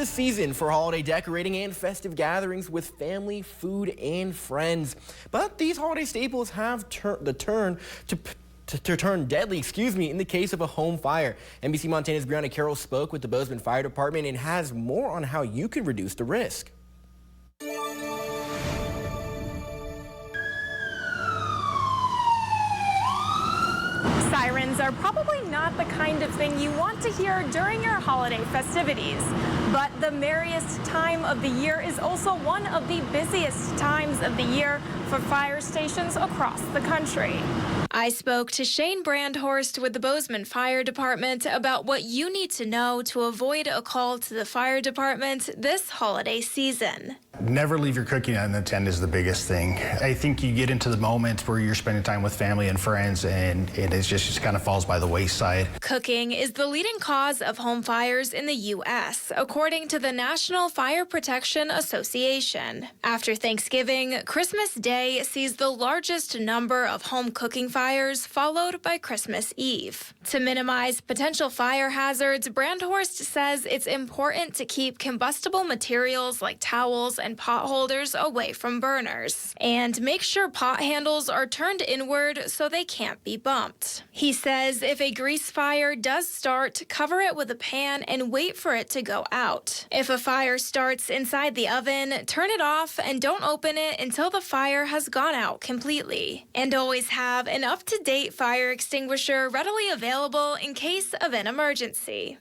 the season for holiday decorating and festive gatherings with family, food, and friends. But these holiday staples have turn deadly, in the case of a home fire. NBC Montana's Brianna Carroll spoke with the Bozeman Fire Department and has more on how you can reduce the risk. Sirens are probably not the kind of thing you want to hear during your holiday festivities. But the merriest time of the year is also one of the busiest times of the year for fire stations across the country. I spoke to Shane Brandhorst with the Bozeman Fire Department about what you need to know to avoid a call to the fire department this holiday season. Never leave your cooking unattended is the biggest thing. I think you get into the moment where you're spending time with family and friends and it just kind of falls by the wayside. Cooking is the leading cause of home fires in the U.S., according to the National Fire Protection Association. After Thanksgiving, Christmas Day sees the largest number of home cooking fires, followed by Christmas Eve. To minimize potential fire hazards, Brandhorst says it's important to keep combustible materials like towels and pot holders away from burners, and make sure pot handles are turned inward so they can't be bumped. He says if a grease fire does start, cover it with a pan and wait for it to go out. If a fire starts inside the oven, turn it off and don't open it until the fire has gone out completely. And always have an up-to-date fire extinguisher readily available in case of an emergency.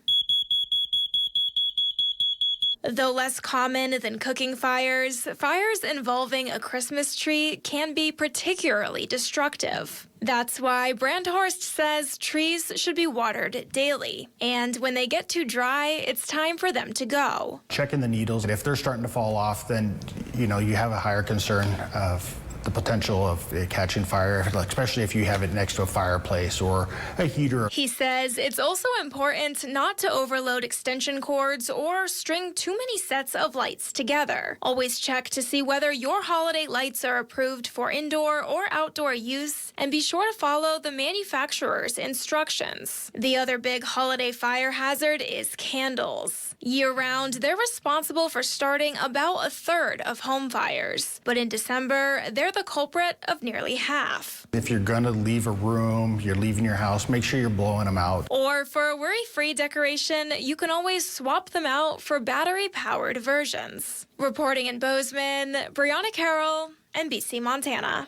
Though less common than cooking fires, fires involving a Christmas tree can be particularly destructive. That's why Brandhorst says trees should be watered daily. And when they get too dry, it's time for them to go. Checking the needles. If they're starting to fall off, then you have a higher concern of the potential of it catching fire, especially if you have it next to a fireplace or a heater. He says it's also important not to overload extension cords or string too many sets of lights together. Always check to see whether your holiday lights are approved for indoor or outdoor use, and be sure to follow the manufacturer's instructions. The other big holiday fire hazard is candles. Year-round, they're responsible for starting about a third of home fires, but in December, they're the culprit of nearly half. If you're going to leave a room, you're leaving your house, make sure you're blowing them out. Or for a worry-free decoration, you can always swap them out for battery-powered versions. Reporting in Bozeman, Brianna Carroll, NBC Montana.